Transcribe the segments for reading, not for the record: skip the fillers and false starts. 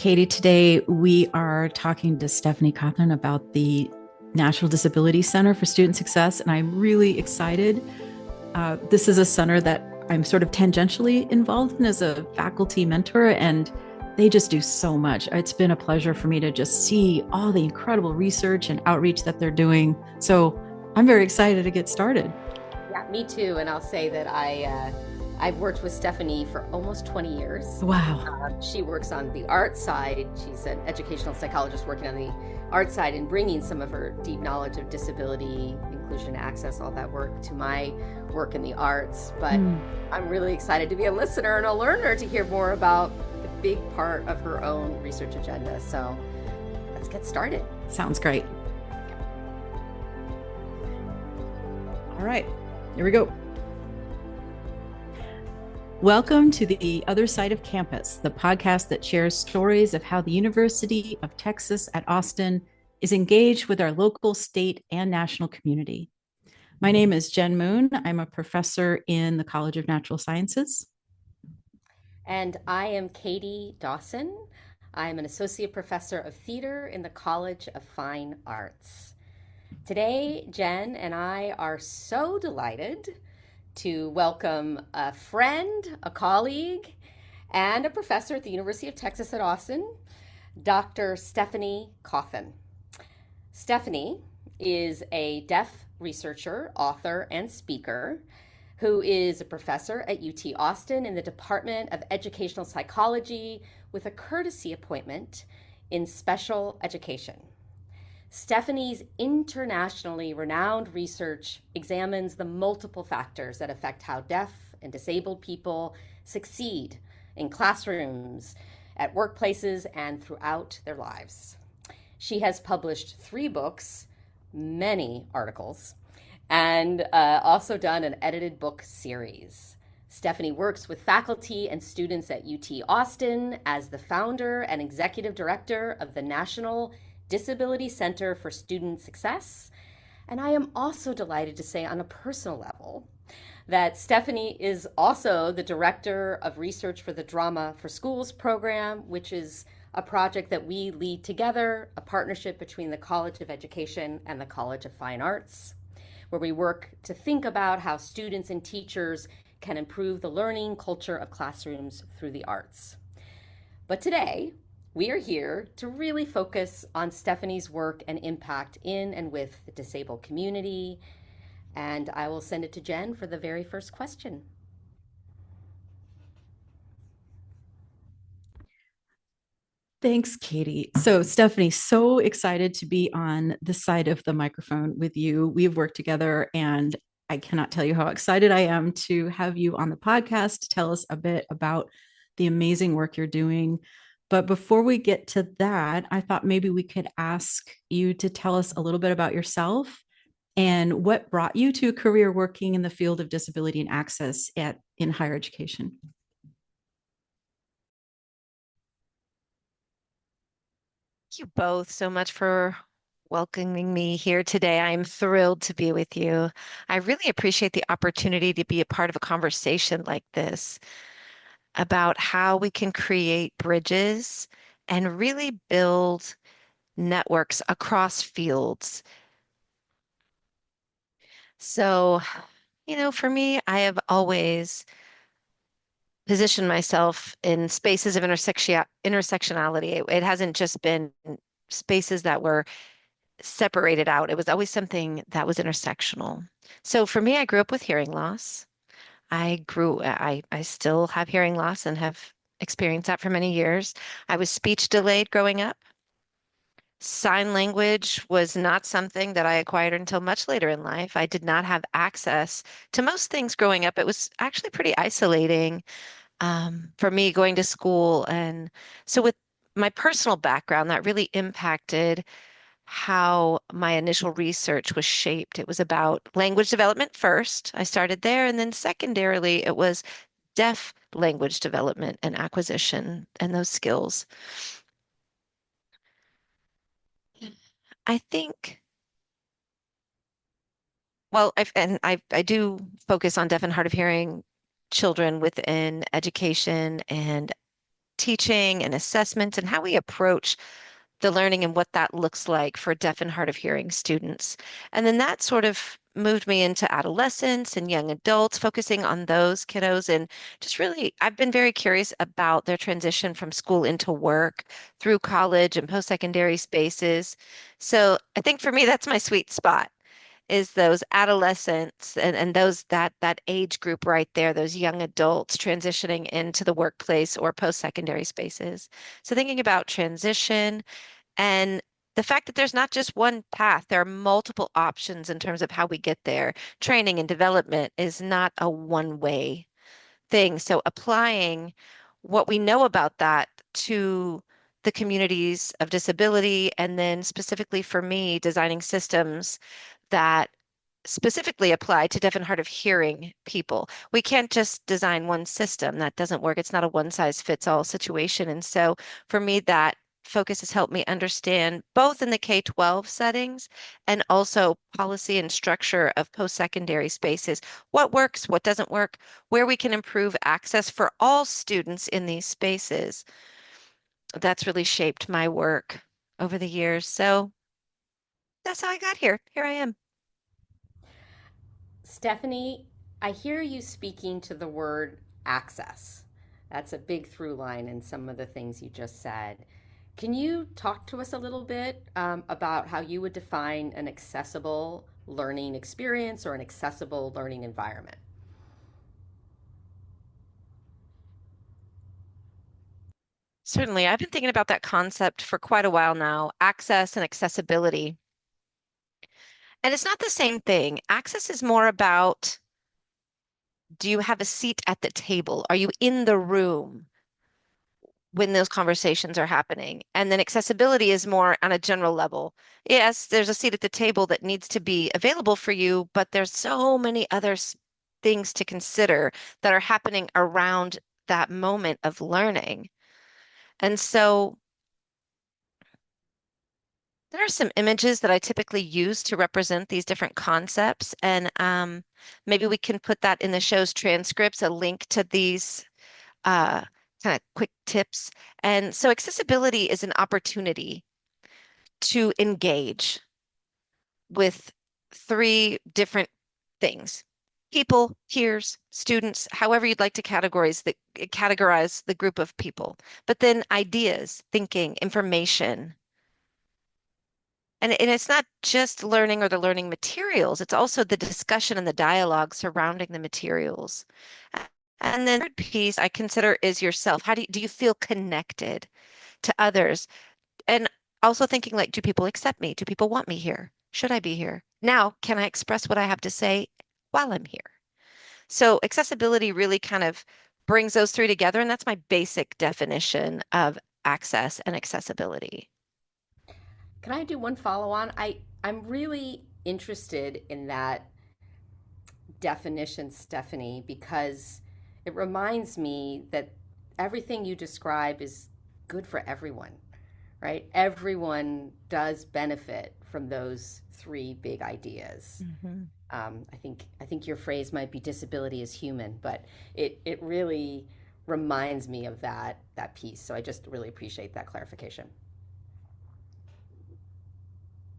Katie, today we are talking to Stephanie Cawthon about the National Disability Center for Student Success, and I'm really excited. This is a center that I'm sort of tangentially involved in as a faculty mentor, and they just do so much. It's been a pleasure for me to just see all the incredible research and outreach that they're doing. So I'm very excited to get started. Yeah, me too. And I'll say that I've worked with Stephanie for almost 20 years. Wow. She works on the art side. She's an educational psychologist working on the art side and bringing some of her deep knowledge of disability, inclusion, access, all that work to my work in the arts. But I'm really excited to be a listener and a learner to hear more about the big part of her own research agenda. So let's get started. Sounds great. All right, here we go. Welcome to the Other Side of Campus, the podcast that shares stories of how the University of Texas at Austin is engaged with our local, state, and national community. My name is Jen Moon. I'm a professor in the College of Natural Sciences. And I am Katie Dawson. I'm an associate professor of theater in the College of Fine Arts. Today, Jen and I are so delighted to welcome a friend, a colleague, and a professor at the University of Texas at Austin, Dr. Stephanie Cawthon. Stephanie is a deaf researcher, author, and speaker who is a professor at UT Austin in the Department of Educational Psychology with a courtesy appointment in special education. Stephanie's internationally renowned research examines the multiple factors that affect how deaf and disabled people succeed in classrooms, at workplaces, and throughout their lives. She has published 3 books, many articles, and also done an edited book series. Stephanie works with faculty and students at UT Austin as the founder and executive director of the National Disability Center for Student Success. And I am also delighted to say on a personal level that Stephanie is also the director of research for the Drama for Schools program, which is a project that we lead together, a partnership between the College of Education and the College of Fine Arts, where we work to think about how students and teachers can improve the learning culture of classrooms through the arts. But today, we are here to really focus on Stephanie's work and impact in and with the disabled community. And I will send it to Jen for the very first question. Thanks, Katie. So, Stephanie, so excited to be on this side of the microphone with you. We've worked together, and I cannot tell you how excited I am to have you on the podcast to tell us a bit about the amazing work you're doing. But before we get to that, I thought maybe we could ask you to tell us a little bit about yourself and what brought you to a career working in the field of disability and access in higher education. Thank you both so much for welcoming me here today. I'm thrilled to be with you. I really appreciate the opportunity to be a part of a conversation like this about how we can create bridges and really build networks across fields. So, for me, I have always positioned myself in spaces of intersectionality. It hasn't just been spaces that were separated out. It was always something that was intersectional. So for me, I grew up with hearing loss. I still have hearing loss and have experienced that for many years. I was speech delayed growing up. Sign language was not something that I acquired until much later in life. I did not have access to most things growing up. It was actually pretty isolating for me going to school. And so with my personal background, that really impacted how my initial research was shaped. It was about language development first. I started there. And then secondarily, it was deaf language development and acquisition and those skills. I think, well, I do focus on deaf and hard of hearing children within education and teaching and assessments and how we approach the learning and what that looks like for deaf and hard of hearing students. And then that sort of moved me into adolescence and young adults, focusing on those kiddos. And just really, I've been very curious about their transition from school into work through college and post-secondary spaces. So I think for me, that's my sweet spot is those adolescents and those that age group right there, those young adults transitioning into the workplace or post-secondary spaces. So thinking about transition and the fact that there's not just one path, there are multiple options in terms of how we get there. Training and development is not a one-way thing. So applying what we know about that to the communities of disability, and then specifically for me, designing systems that specifically apply to deaf and hard of hearing people. We can't just design one system. That doesn't work. It's not a one size fits all situation. And so for me, that focus has helped me understand both in the K-12 settings and also policy and structure of post-secondary spaces, what works, what doesn't work, where we can improve access for all students in these spaces. That's really shaped my work over the years. So that's how I got here. Here I am. Stephanie, I hear you speaking to the word access. That's a big through line in some of the things you just said. Can you talk to us a little bit about how you would define an accessible learning experience or an accessible learning environment? Certainly. I've been thinking about that concept for quite a while now, access and accessibility. And it's not the same thing. Access is more about, do you have a seat at the table? Are you in the room when those conversations are happening? And then accessibility is more on a general level. Yes, there's a seat at the table that needs to be available for you, but there's so many other things to consider that are happening around that moment of learning. And so there are some images that I typically use to represent these different concepts, and maybe we can put that in the show's transcripts, a link to these uh, kind of quick tips. And so accessibility is an opportunity to engage with three different things. People, peers, students, however you'd like to categorize the group of people. But then ideas, thinking, information, and it's not just learning or the learning materials, it's also the discussion and the dialogue surrounding the materials. And then the third piece I consider is yourself. How do you feel connected to others? And also thinking like, do people accept me? Do people want me here? Should I be here? Now, can I express what I have to say while I'm here? So accessibility really kind of brings those three together, and that's my basic definition of access and accessibility. Can I do one follow on? I'm really interested in that definition, Stephanie, because it reminds me that everything you describe is good for everyone, right? Everyone does benefit from those three big ideas. Mhm. I think your phrase might be disability is human, but it really reminds me of that piece. So I just really appreciate that clarification.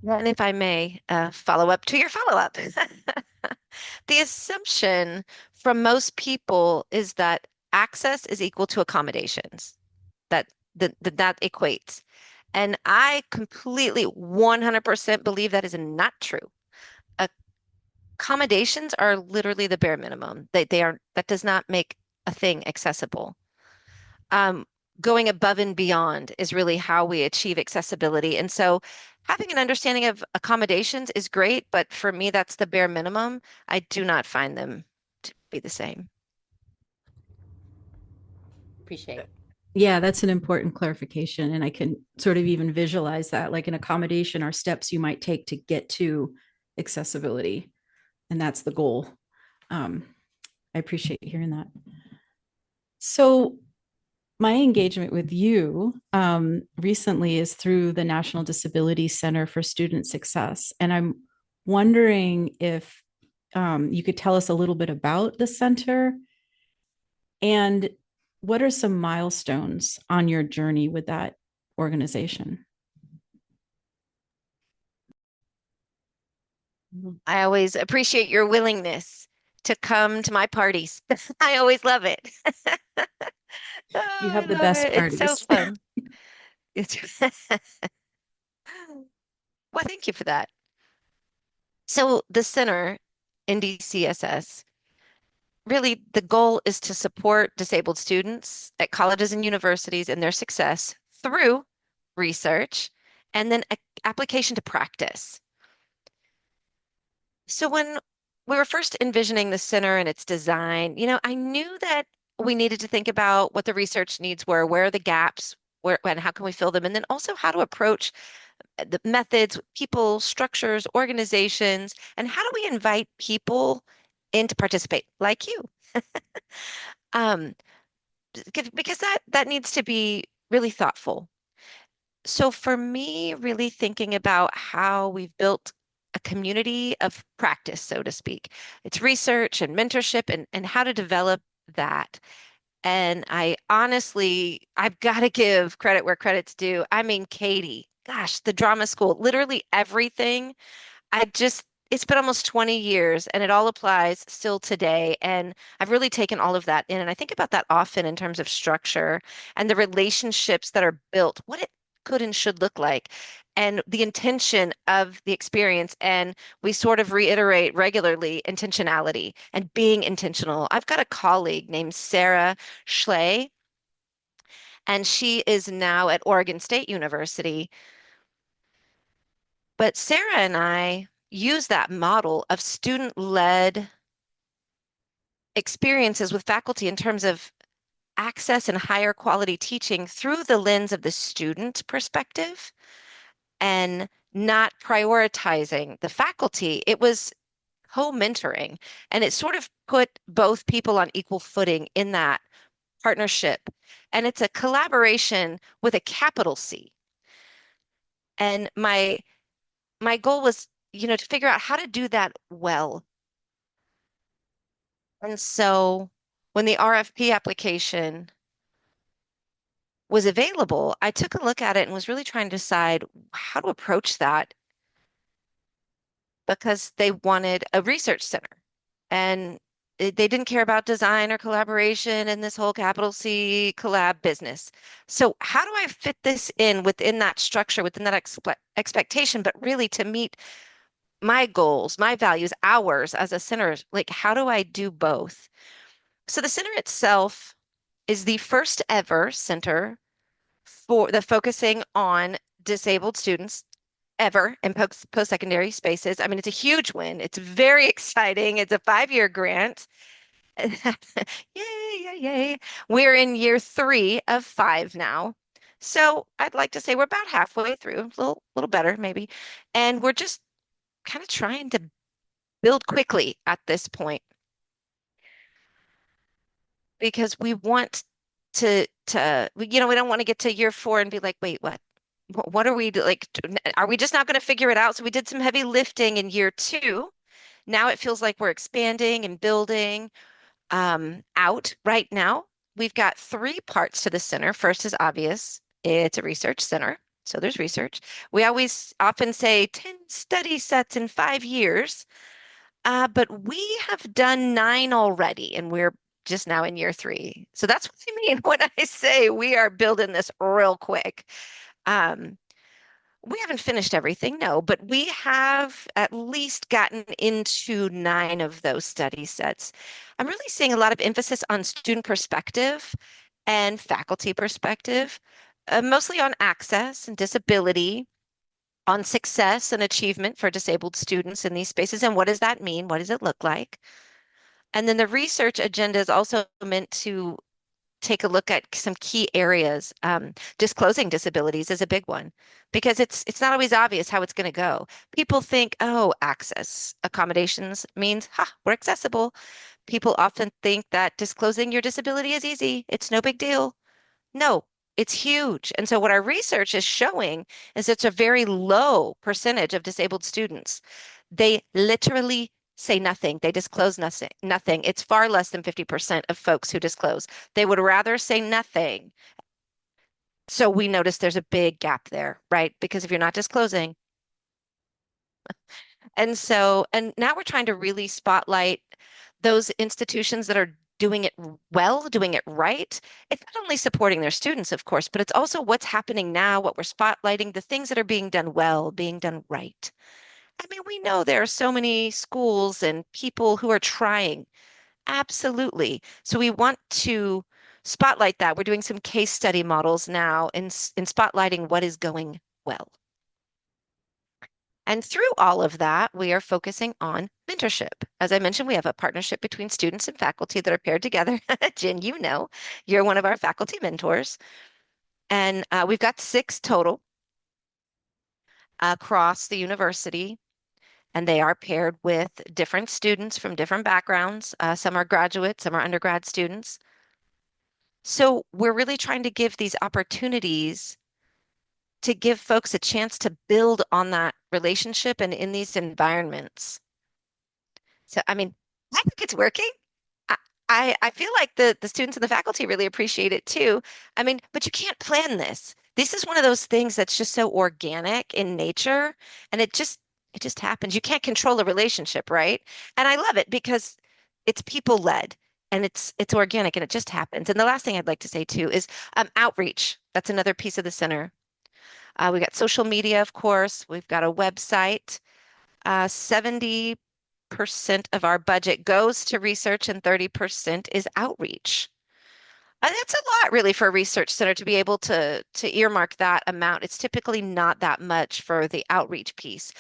Yeah, and if I may follow up to your follow up, the assumption from most people is that access is equal to accommodations, that equates. And I completely 100% believe that is not true. Accommodations are literally the bare minimum. They are, that does not make a thing accessible. um, Going above and beyond is really how we achieve accessibility. And so having an understanding of accommodations is great, but for me, that's the bare minimum. I do not find them to be the same. Appreciate. Yeah, that's an important clarification. And I can sort of even visualize that like an accommodation are steps you might take to get to accessibility. And that's the goal. Um, I appreciate hearing that. So, my engagement with you recently is through the National Disability Center for Student Success. And I'm wondering if you could tell us a little bit about the center and what are some milestones on your journey with that organization? I always appreciate your willingness to come to my parties. I always love it. You Oh, I have the love best it. It's so parties. fun. It's well, thank you for that. So the center in DCSS, really the goal is to support disabled students at colleges and universities in their success through research and then application to practice. So when we were first envisioning the center and its design, I knew that we needed to think about what the research needs were, where are the gaps, where and how can we fill them, and then also how to approach the methods, people, structures, organizations, and how do we invite people in to participate, like you? Um, because that needs to be really thoughtful. So for me, really thinking about how we've built a community of practice, so to speak. It's research and mentorship and how to develop that. And I honestly, I've got to give credit where credit's due. I mean, Katie, gosh, the drama school, literally everything it's been almost 20 years and it all applies still today. And I've really taken all of that in. And I think about that often in terms of structure and the relationships that are built, what it could and should look like, and the intention of the experience. And we sort of reiterate regularly intentionality and being intentional. I've got a colleague named Sarah Schley, and she is now at Oregon State University. But Sarah and I use that model of student-led experiences with faculty in terms of access and higher quality teaching through the lens of the student perspective and not prioritizing the faculty. It was co-mentoring, and it sort of put both people on equal footing in that partnership. And it's a collaboration with a capital C. And my goal was, to figure out how to do that well. And so when the RFP application was available, I took a look at it and was really trying to decide how to approach that because they wanted a research center and they didn't care about design or collaboration and this whole capital C collab business. So how do I fit this in within that structure, within that expectation, but really to meet my goals, my values, ours as a center? Like, how do I do both? So the center itself is the first ever center for the focusing on disabled students ever in post-secondary spaces. I mean, it's a huge win. It's very exciting. It's a 5-year grant. Yay, yay, yay. We're in year 3 of 5 now. So I'd like to say we're about halfway through, a little better maybe. And we're just kind of trying to build quickly at this point because we want we don't want to get to year 4 and be like, wait, what? What are we like? Are we just not going to figure it out? So we did some heavy lifting in year 2. Now it feels like we're expanding and building out right now. We've got 3 parts to the center. First is obvious. It's a research center. So there's research. We always often say 10 study sets in 5 years. But we have done 9 already, and we're just now in year 3. So that's what I mean when I say we are building this real quick. Um, we haven't finished everything, no, but we have at least gotten into 9 of those study sets. I'm really seeing a lot of emphasis on student perspective and faculty perspective, mostly on access and disability, on success and achievement for disabled students in these spaces. And what does that mean? What does it look like? And then the research agenda is also meant to take a look at some key areas. Disclosing disabilities is a big one because it's not always obvious how it's going to go. People think, oh, access accommodations means, ha, we're accessible. People often think that disclosing your disability is easy. It's no big deal. No, it's huge. And so what our research is showing is it's a very low percentage of disabled students. They literally say nothing. They disclose nothing. It's far less than 50% of folks who disclose. They would rather say nothing. So we notice there's a big gap there, right? Because if you're not disclosing, and now we're trying to really spotlight those institutions that are doing it well, doing it right. It's not only supporting their students, of course, but it's also what's happening now, what we're spotlighting, the things that are being done well, being done right. I mean, we know there are so many schools and people who are trying. Absolutely. So we want to spotlight that. We're doing some case study models now in spotlighting what is going well. And through all of that, we are focusing on mentorship. As I mentioned, we have a partnership between students and faculty that are paired together. Jen, you know, you're one of our faculty mentors. And we've got 6 total across the university, and they are paired with different students from different backgrounds. Some are graduates, some are undergrad students. So we're really trying to give these opportunities to give folks a chance to build on that relationship and in these environments. So, I mean, I think it's working. I, I feel like the students and the faculty really appreciate it too. I mean, but you can't plan this. This is one of those things that's just so organic in nature, and it just happens. You can't control a relationship, right? And I love it because it's people led and it's organic and it just happens. And the last thing I'd like to say too is outreach. That's another piece of the center. We got social media, of course. We've got a website. 70% of our budget goes to research and 30% is outreach. That's a lot really for a research center to be able to earmark that amount. It's typically not that much for the outreach piece.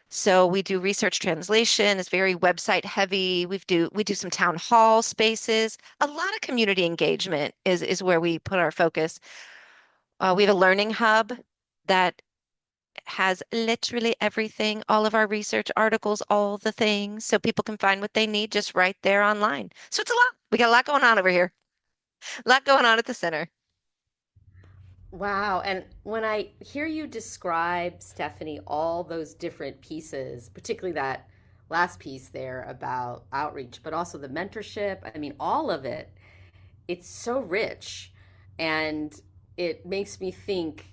So we do research translation, it's very website heavy. We do some town hall spaces. A lot of community engagement is where we put our focus. We have a learning hub that has literally everything, all of our research articles, all the things, so people can find what they need just right there online. So it's a lot. We got a lot going on over here. A lot going on at the center. Wow. And when I hear you describe, Stephanie, all those different pieces, particularly that last piece there about outreach, but also the mentorship, I mean, all of it, it's so rich. And it makes me think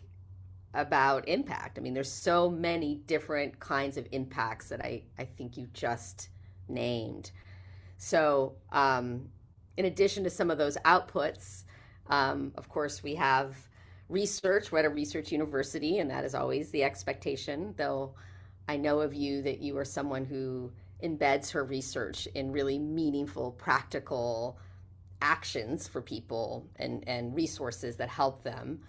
about impact. I mean, there's so many different kinds of impacts that I think you just named. So, in addition to some of those outputs, of course, we have research. We're at a research university, and that is always the expectation, though I know of you that you are someone who embeds her research in really meaningful, practical actions for people and resources that help them.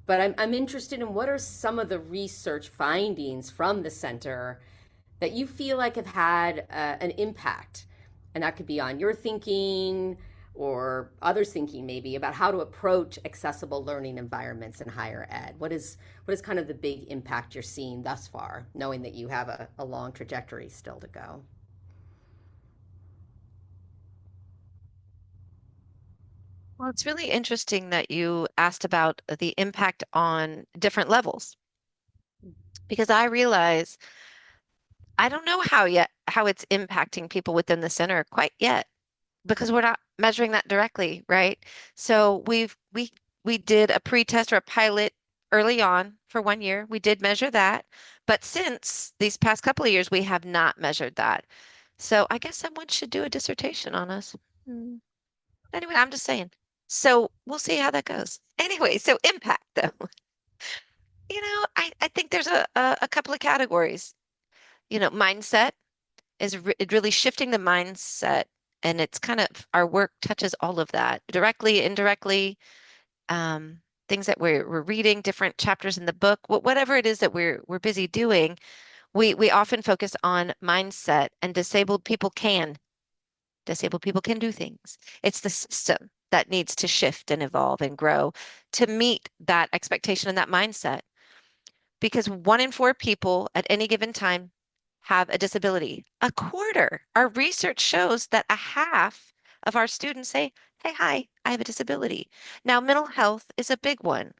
But I'm interested in what are some of the research findings from the center that you feel like have had an impact, and that could be on your thinking or others thinking maybe about how to approach accessible learning environments in higher ed. What is kind of the big impact you're seeing thus far, knowing that you have a long trajectory still to go? Well, it's really interesting that you asked about the impact on different levels because I realize I don't know how it's impacting people within the center quite yet because we're not measuring that directly, right? So we did a pre-test or a pilot early on for 1 year. We did measure that, but since these past couple of years, we have not measured that. So I guess someone should do a dissertation on us. Hmm. Anyway, I'm just saying. So we'll see how that goes. Anyway, so impact though. I think there's a couple of categories. Mindset is really shifting the mindset, and it's kind of our work touches all of that directly, indirectly, things that we're reading, different chapters in the book, whatever it is that we're busy doing. We often focus on mindset, and disabled people can do things. It's the system that needs to shift and evolve and grow to meet that expectation and that mindset. Because 1 in 4 people at any given time have a disability. A quarter. Our research shows that a half of our students say, "Hey, hi, I have a disability." Now, mental health is a big one,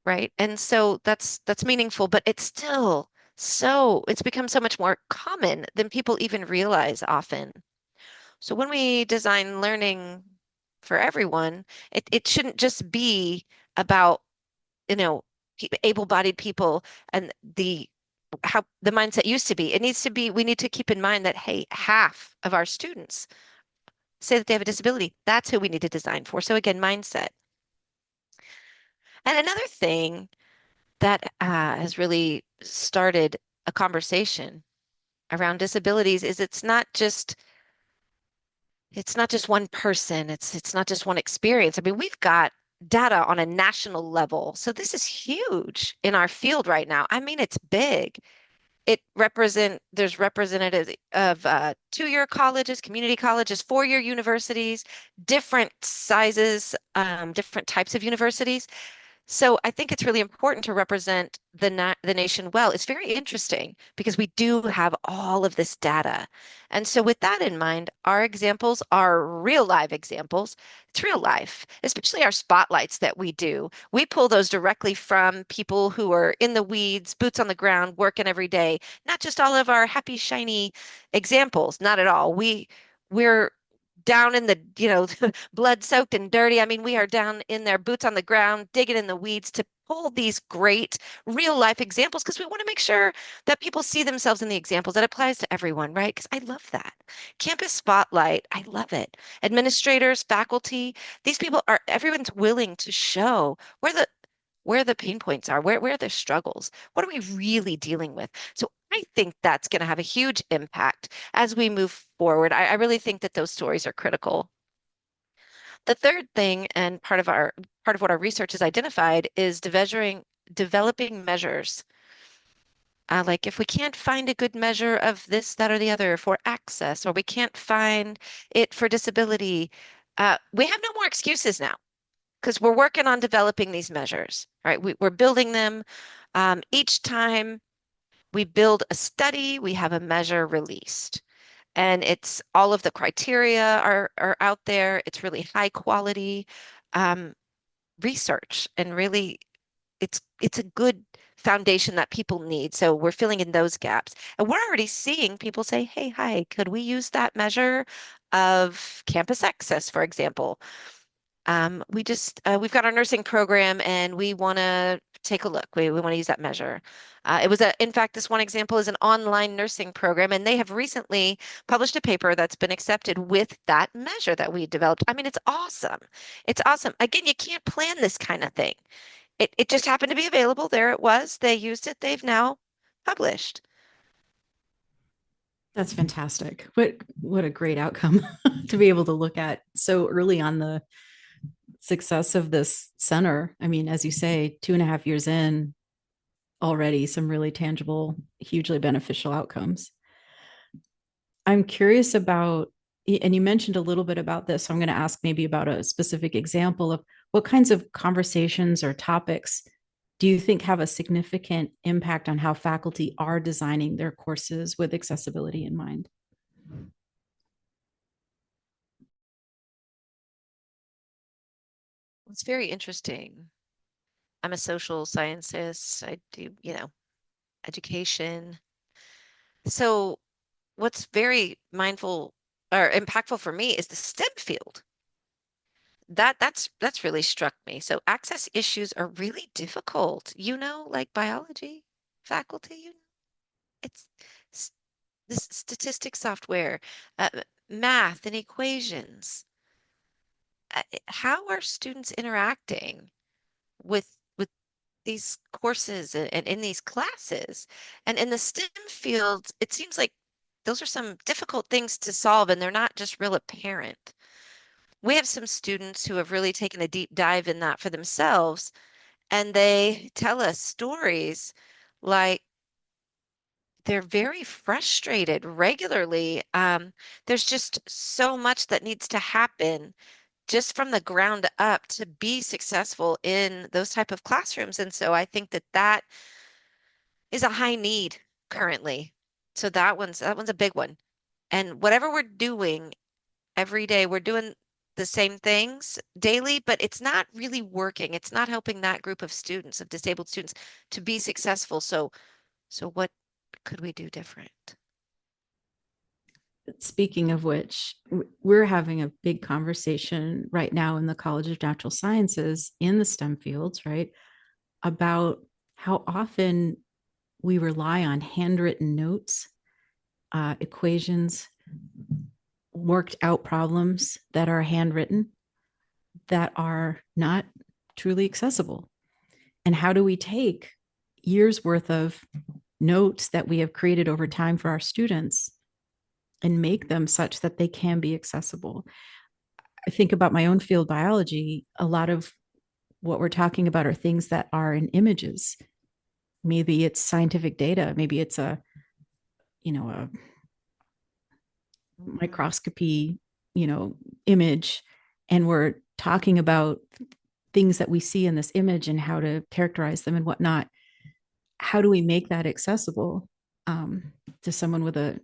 right? And so that's meaningful, but it's still So it's become so much more common than people even realize often. So when we design learning for everyone, it shouldn't just be about, you know, able-bodied people and the how the mindset used to be. It needs to be, we need to keep in mind that, hey, half of our students say that they have a disability. That's who we need to design for. So again, mindset. And another thing that has really started a conversation around disabilities is it's not just one person. It's not just one experience. I mean, we've got data on a national level. So this is huge in our field right now. I mean, it's big. There's representatives of two-year colleges, community colleges, four-year universities, different sizes, different types of universities. So I think it's really important to represent the nation well. It's very interesting because we do have all of this data. And so with that in mind, our examples are real live examples. It's real life, especially our spotlights that we do. We pull those directly from people who are in the weeds, boots on the ground, working every day, not just all of our happy, shiny examples, not at all. We're down in the, blood soaked and dirty. I mean, we are down in there, boots on the ground, digging in the weeds to pull these great real life examples because we want to make sure that people see themselves in the examples. That applies to everyone, right? Because I love that. Campus spotlight, I love it. Administrators, faculty, these people are, everyone's willing to show where the pain points are, where are the struggles, what are we really dealing with? So I think that's going to have a huge impact as we move forward. I really think that those stories are critical. The third thing, and part of what our research has identified, is developing measures. Like if we can't find a good measure of this, that, or the other for access, or we can't find it for disability, we have no more excuses now because we're working on developing these measures. All right, we're building them. Each time we build a study, we have a measure released. And it's all of the criteria are out there. It's really high quality um, research, and really it's a good foundation that people need. So we're filling in those gaps. And we're already seeing people say, hey, hi, could we use that measure of campus access, for example? We've got our nursing program and we want to take a look. We want to use that measure. In fact, this one example is an online nursing program, and they have recently published a paper that's been accepted with that measure that we developed. I mean, it's awesome. It's awesome. Again, you can't plan this kind of thing. It just happened to be available. There it was. They used it. They've now published. That's fantastic. What a great outcome to be able to look at so early on the success of this center. I mean, as you say, 2.5 years in, already some really tangible, hugely beneficial outcomes. I'm curious about, and you mentioned a little bit about this, so I'm going to ask maybe about a specific example of what kinds of conversations or topics do you think have a significant impact on how faculty are designing their courses with accessibility in mind? It's very interesting. I'm a social scientist. I do, education. So what's very mindful or impactful for me is the STEM field. That's really struck me. So access issues are really difficult. Like biology faculty, it's s- this statistics software, math and equations. How are students interacting with these courses and in these classes? And in the STEM fields, it seems like those are some difficult things to solve, and they're not just real apparent. We have some students who have really taken a deep dive in that for themselves, and they tell us stories like they're very frustrated regularly. There's just so much that needs to happen just from the ground up to be successful in those type of classrooms. And so I think that is a high need currently. So that one's a big one. And whatever we're doing every day, we're doing the same things daily, but it's not really working. It's not helping that group of students, of disabled students, to be successful. So what? what could we do different? Speaking of which, we're having a big conversation right now in the College of Natural Sciences in the STEM fields, right? About how often we rely on handwritten notes, equations, worked out problems that are handwritten that are not truly accessible. And how do we take years worth of notes that we have created over time for our students and make them such that they can be accessible? I think about my own field, biology. A lot of what we're talking about are things that are in images. Maybe it's scientific data, maybe it's a microscopy, you know, image, and we're talking about things that we see in this image and how to characterize them and whatnot. How do we make that accessible to someone with a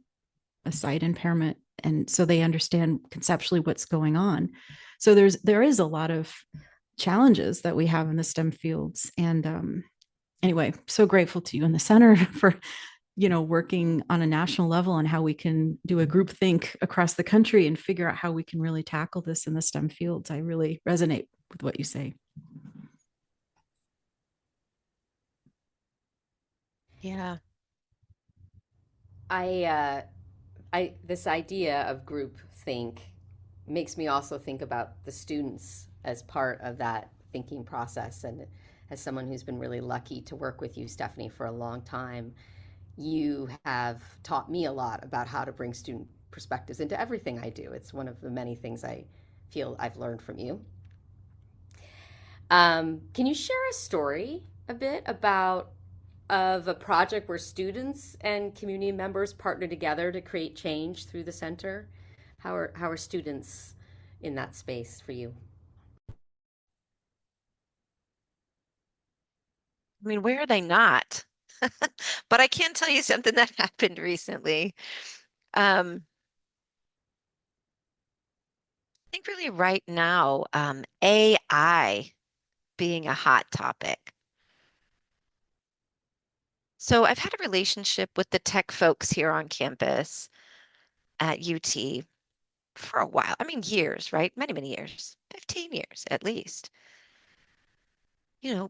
sight impairment, and so they understand conceptually what's going on? So there is a lot of challenges that we have in the STEM fields, and anyway, so grateful to you in the center for working on a national level on how we can do a group think across the country and figure out how we can really tackle this in the STEM fields. I really resonate with what you say. Yeah. I, this idea of group think makes me also think about the students as part of that thinking process. And as someone who's been really lucky to work with you, Stephanie, for a long time, you have taught me a lot about how to bring student perspectives into everything I do. It's one of the many things I feel I've learned from you. Can you share a story a bit about of a project where students and community members partner together to create change through the center? How are students in that space for you? I mean, where are they not? But I can tell you something that happened recently. I think really right now, AI being a hot topic. So I've had a relationship with the tech folks here on campus at UT for a while. I mean, years, right? Many, many years, 15 years at least.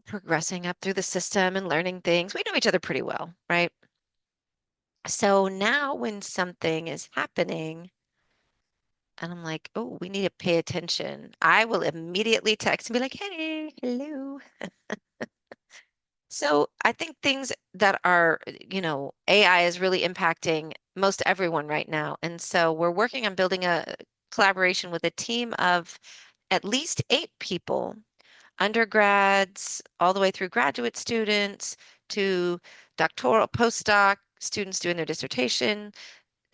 Progressing up through the system and learning things. We know each other pretty well, right? So now when something is happening, and I'm like, oh, we need to pay attention, I will immediately text and be like, hey, hello. So I think things that are, AI is really impacting most everyone right now. And so we're working on building a collaboration with a team of at least 8 people, undergrads, all the way through graduate students to doctoral, postdoc students doing their dissertation,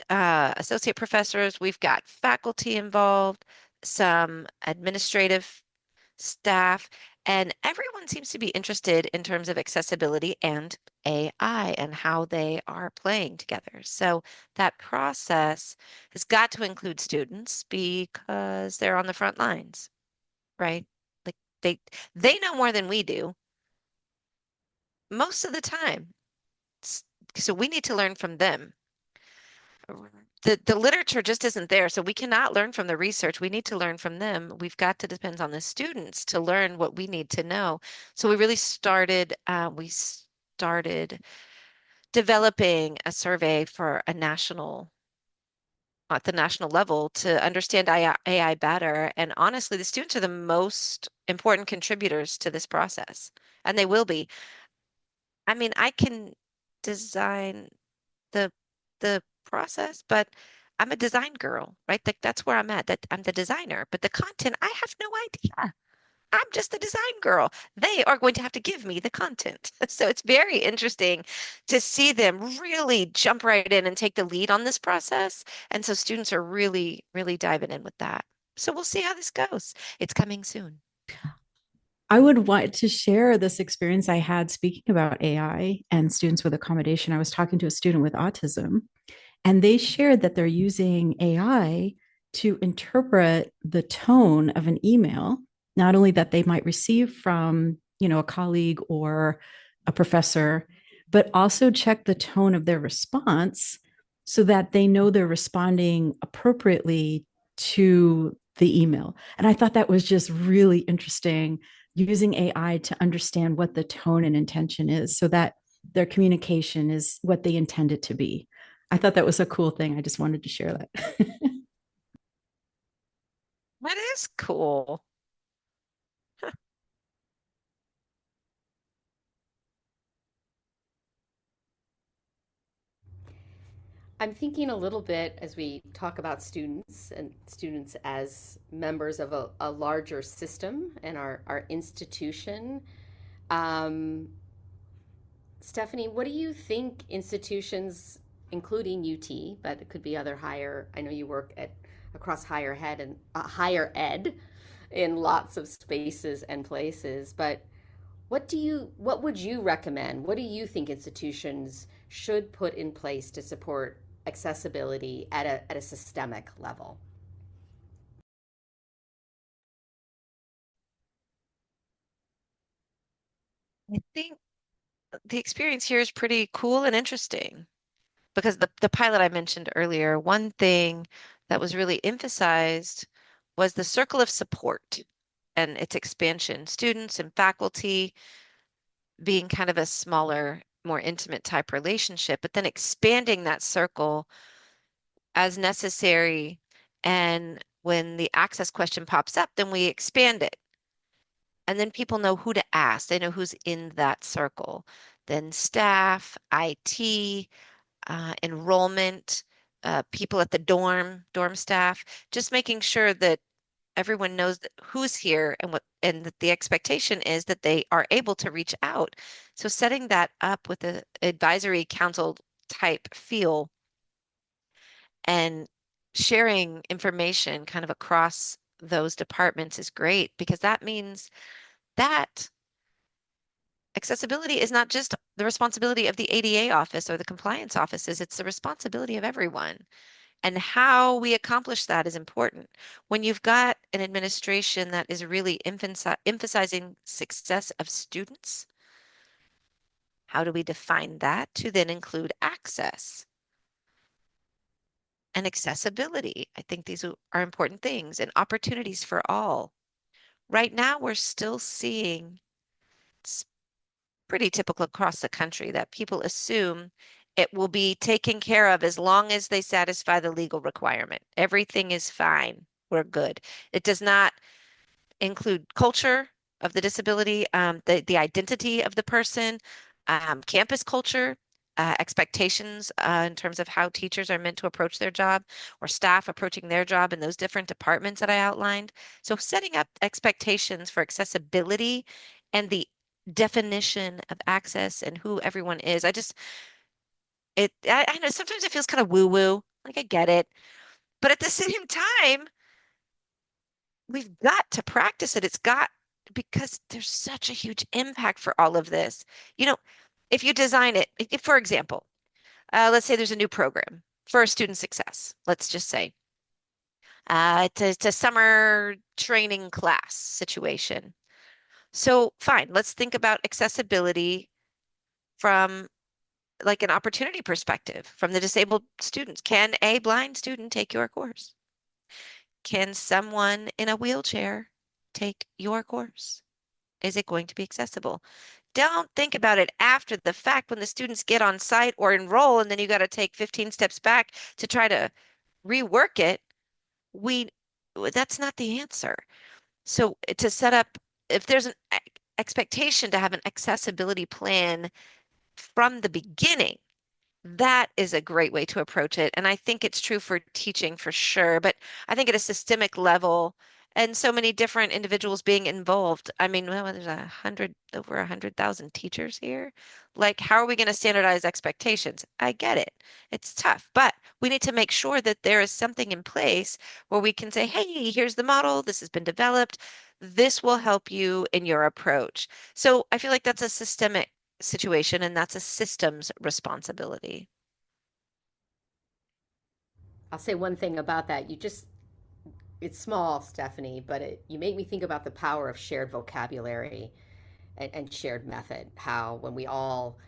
associate professors. We've got faculty involved, some administrative staff, and everyone seems to be interested in terms of accessibility and AI and how they are playing together. So that process has got to include students because they're on the front lines, right? Like they they know more than we do most of the time. S- So we need to learn from them. The literature just isn't there, so we cannot learn from the research. We need to learn from them. We've got to depend on the students to learn what we need to know. So we started developing a survey for a national at the national level to understand AI better. And honestly, the students are the most important contributors to this process, and they will be. I mean, I can design the the process, but I'm a design girl, right? That's where I'm at. That I'm the designer, but the content, I have no idea. I'm just the design girl. They are going to have to give me the content. So it's very interesting to see them really jump right in and take the lead on this process. And so students are really, really diving in with that. So we'll see how this goes. It's coming soon. I would want to share this experience I had speaking about AI and students with accommodation. I was talking to a student with autism, and they shared that they're using AI to interpret the tone of an email, not only that they might receive from, a colleague or a professor, but also check the tone of their response so that they know they're responding appropriately to the email. And I thought that was just really interesting, using AI to understand what the tone and intention is so that their communication is what they intend it to be. I thought that was a cool thing. I just wanted to share that. That is cool. I'm thinking a little bit as we talk about students and students as members of a larger system and our institution. Um, Stephanie, what do you think institutions, including UT, but it could be other higher, I know you work at across higher ed in lots of spaces and places, but what would you recommend? What do you think institutions should put in place to support accessibility at a systemic level? I think the experience here is pretty cool and interesting because the pilot I mentioned earlier, one thing that was really emphasized was the circle of support and its expansion, students and faculty being kind of a smaller, more intimate type relationship, but then expanding that circle as necessary. And when the access question pops up, then we expand it. And then people know who to ask. They know who's in that circle. Then staff, IT, enrollment, people at the dorm staff, just making sure that everyone knows that who's here and what, and that the expectation is that they are able to reach out. So setting that up with a advisory council type feel and sharing information kind of across those departments is great because that means that accessibility is not just the responsibility of the ADA office or the compliance offices, it's the responsibility of everyone. And how we accomplish that is important. When you've got an administration that is really emphasizing success of students, how do we define that to then include access and accessibility? I think these are important things and opportunities for all. Right now, we're still seeing it's pretty typical across the country that people assume it will be taken care of as long as they satisfy the legal requirement. Everything is fine. We're good. It does not include culture of the disability, the identity of the person, campus culture, expectations in terms of how teachers are meant to approach their job or staff approaching their job in those different departments that I outlined. So setting up expectations for accessibility and the definition of access and who everyone is. I know sometimes it feels kind of woo-woo, like I get it, but at the same time, we've got to practice it. It's got because there's such a huge impact for all of this. You know, if you design it, if, for example, let's say there's a new program for student success. Let's just say it's a summer training class situation. So fine, let's think about accessibility from like an opportunity perspective from the disabled students. Can a blind student take your course? Can someone in a wheelchair take your course? Is it going to be accessible? Don't think about it after the fact when the students get on site or enroll, and then you got to take 15 steps back to try to rework it. We that's not the answer. So to set up, if there's an expectation to have an accessibility plan from the beginning, that is a great way to approach it. And I think it's true for teaching for sure, but I think at a systemic level and so many different individuals being involved. I mean, well, there's over 100,000 teachers here. Like, how are we going to standardize expectations? I get it. It's tough, but we need to make sure that there is something in place where we can say, hey, here's the model. This has been developed. This will help you in your approach. So I feel like that's a systemic situation, and that's a systems responsibility. I'll say one thing about that. It's small, Stephanie, but you make me think about the power of shared vocabulary and shared method. How when we all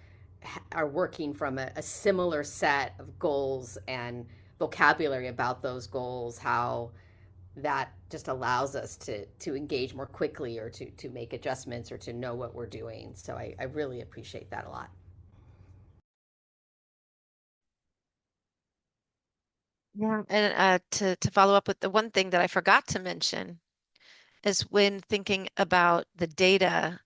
are working from a similar set of goals and vocabulary about those goals, how that just allows us to engage more quickly or to make adjustments or to know what we're doing. So I really appreciate that a lot. Yeah. And to follow up with the one thing that I forgot to mention is when thinking about the data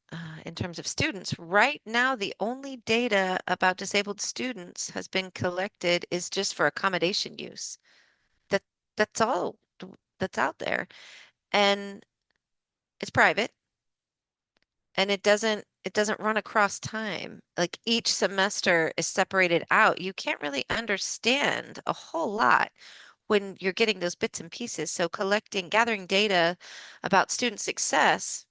in terms of students, right now the only data about disabled students has been collected is just for accommodation use. That that's all that's out there. And it's private and it doesn't run across time. Like each semester is separated out. You can't really understand a whole lot when you're getting those bits and pieces. So gathering data about student success,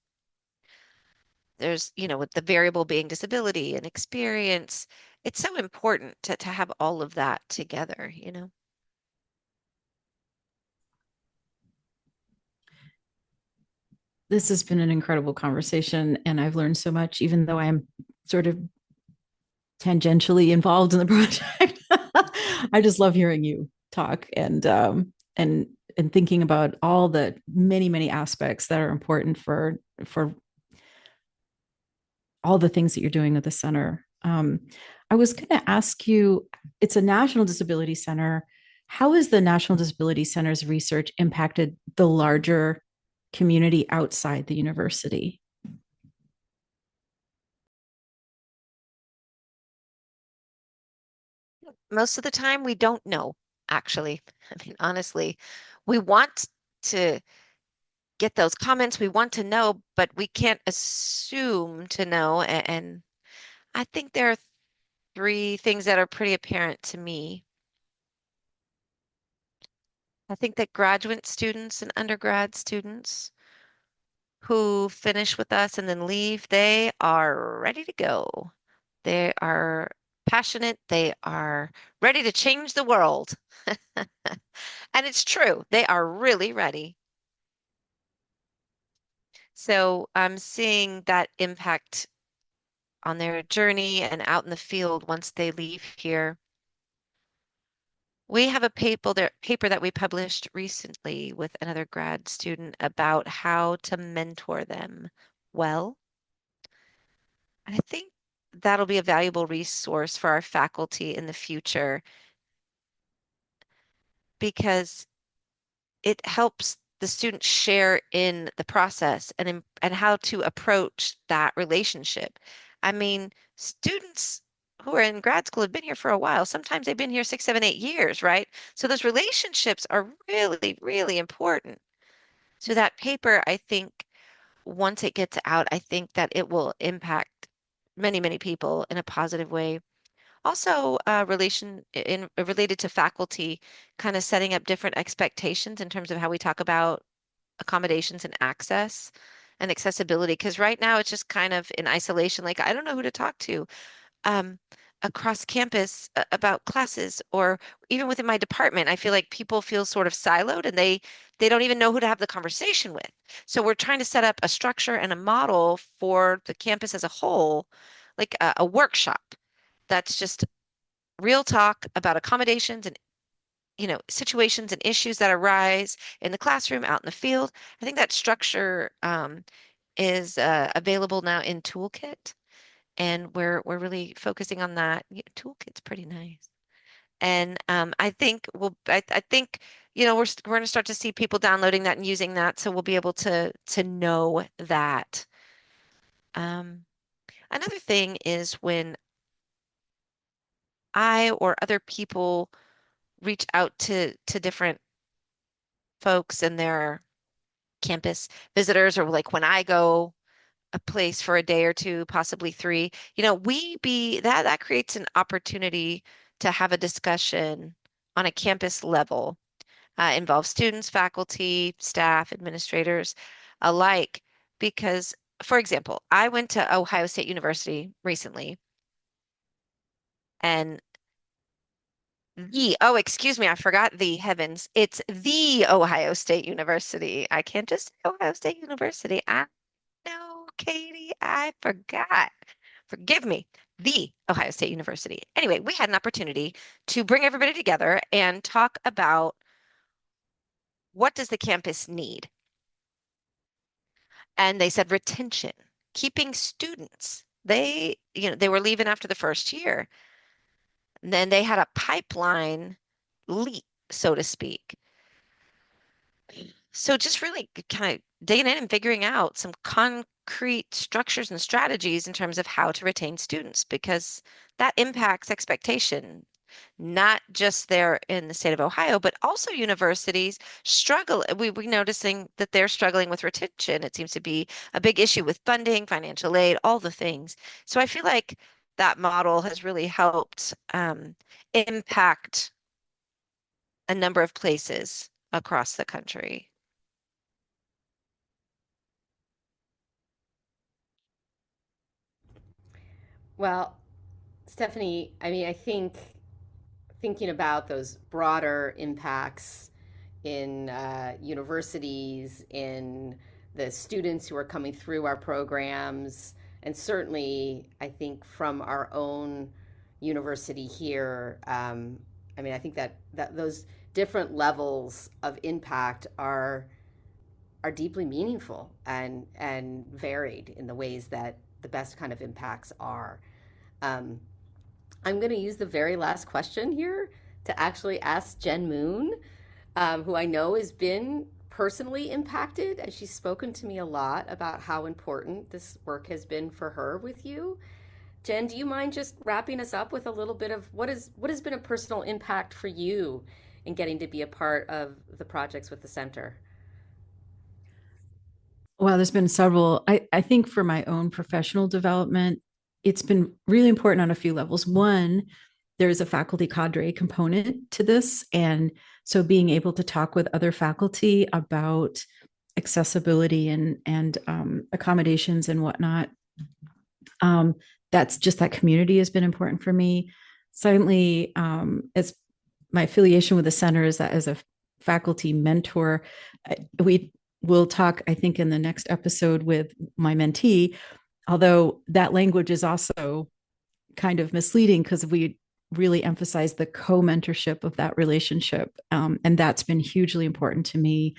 there's, with the variable being disability and experience, it's so important to have all of that together. This has been an incredible conversation, and I've learned so much, even though I'm sort of tangentially involved in the project. I just love hearing you talk and thinking about all the many aspects that are important for all the things that you're doing at the center. I was going to ask you, it's a National Disability Center. How has the National Disability Center's research impacted the larger community outside the university? Most of the time, we don't know, actually. I mean, honestly, we want to get those comments, we want to know, but we can't assume to know. And I think there are three things that are pretty apparent to me. I think that graduate students and undergrad students who finish with us and then leave, they are ready to go. They are passionate. They are ready to change the world. And it's true. They are really ready. So I'm seeing that impact on their journey and out in the field once they leave here. We have a paper that we published recently with another grad student about how to mentor them well. And I think that'll be a valuable resource for our faculty in the future because it helps the students share in the process and how to approach that relationship. I mean, students who are in grad school have been here for a while. Sometimes they've been here 6, 7, 8 years, right? So those relationships are really, really important. So that paper, I think, once it gets out, I think that it will impact many, many people in a positive way. Also, related to faculty, kind of setting up different expectations in terms of how we talk about accommodations and access and accessibility. Because right now it's just kind of in isolation. Like I don't know who to talk to um, across campus about classes, or even within my department. I feel like people feel sort of siloed, and they don't even know who to have the conversation with. So we're trying to set up a structure and a model for the campus as a whole, like a workshop that's just real talk about accommodations and situations and issues that arise in the classroom, out in the field. I think that structure is available now in Toolkit, and we're really focusing on that. Yeah, Toolkit's pretty nice, and I think we're going to start to see people downloading that and using that, so we'll be able to know that. Um, Another thing is when I or other people reach out to different folks and their campus visitors, or like when I go a place for a day or two, possibly three, we be that creates an opportunity to have a discussion on a campus level, involve students, faculty, staff, administrators alike. Because, for example, I went to Ohio State University recently, and excuse me, I forgot the heavens. It's the Ohio State University. I can't just say Ohio State University. I know, Katie, I forgot. forgive me, the Ohio State University. Anyway, we had an opportunity to bring everybody together and talk about what does the campus need? And they said retention, keeping students. They were leaving after the first year. And then they had a pipeline leak, so to speak. So just really kind of digging in and figuring out some concrete structures and strategies in terms of how to retain students, because that impacts expectation, not just there in the state of Ohio, but also universities struggle. We're noticing that they're struggling with retention. It seems to be a big issue with funding, financial aid, all the things. So I feel like that model has really helped impact a number of places across the country. Well, Stephanie, I mean, I think thinking about those broader impacts in universities, in the students who are coming through our programs, and certainly I think from our own university here. I mean, I think that those different levels of impact are deeply meaningful and varied in the ways that the best kind of impacts are. Um, I'm going to use the very last question here to actually ask Jen Moon, who I know has been personally impacted, and she's spoken to me a lot about how important this work has been for her with you. Jen, do you mind just wrapping us up with a little bit of what has been a personal impact for you in getting to be a part of the projects with the center? Well, there's been several. I think for my own professional development, it's been really important on a few levels. One, there's a faculty cadre component to this. And so being able to talk with other faculty about accessibility and accommodations and whatnot, um, that's just that community has been important for me. Secondly, as my affiliation with the center is that as a faculty mentor, we will talk, I think, in the next episode with my mentee, although that language is also kind of misleading because we really emphasize the co-mentorship of that relationship. And that's been hugely important to me,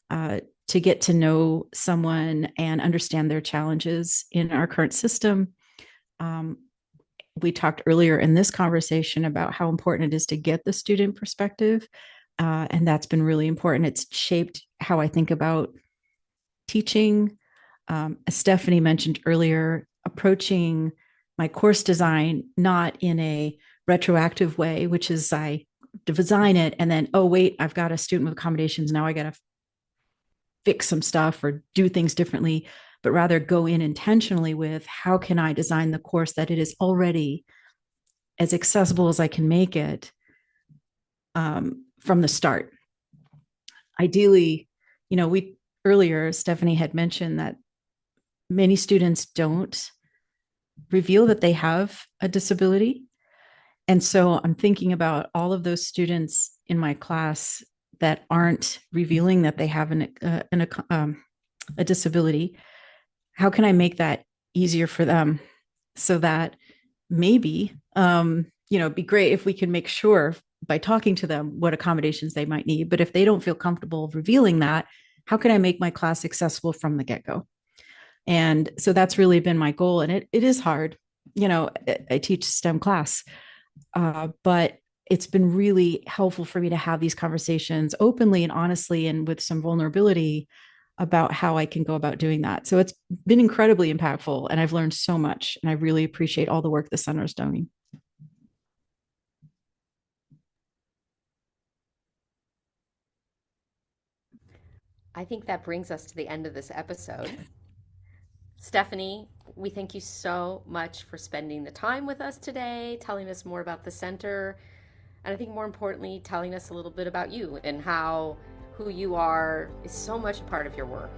to get to know someone and understand their challenges in our current system. Um, we talked earlier in this conversation about how important it is to get the student perspective. And that's been really important. It's shaped how I think about teaching. As Stephanie mentioned earlier, approaching my course design not in a retroactive way, which is I design it and then, oh, wait, I've got a student with accommodations. Now I got to fix some stuff or do things differently, but rather go in intentionally with how can I design the course that it is already as accessible as I can make it, from the start. Ideally, we earlier, Stephanie had mentioned that many students don't reveal that they have a disability. And so I'm thinking about all of those students in my class that aren't revealing that they have a disability. How can I make that easier for them so that maybe, it'd be great if we can make sure by talking to them what accommodations they might need. But if they don't feel comfortable revealing that, how can I make my class accessible from the get-go? And so that's really been my goal. And it is hard. I teach STEM class, but it's been really helpful for me to have these conversations openly and honestly and with some vulnerability about how I can go about doing that. So it's been incredibly impactful and I've learned so much. And I really appreciate all the work the center is doing. I think that brings us to the end of this episode. Stephanie, we thank you so much for spending the time with us today, telling us more about the center, and I think more importantly, telling us a little bit about you and how who you are is so much a part of your work.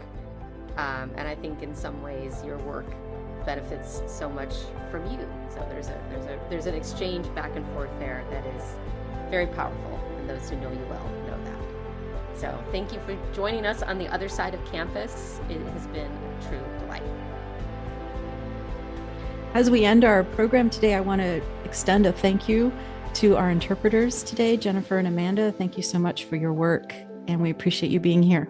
And I think in some ways your work benefits so much from you. So there's an exchange back and forth there that is very powerful, and those who know you well know that. So thank you for joining us on the other side of campus. It has been a true delight. As we end our program today, I want to extend a thank you to our interpreters today, Jennifer and Amanda. Thank you so much for your work, and we appreciate you being here.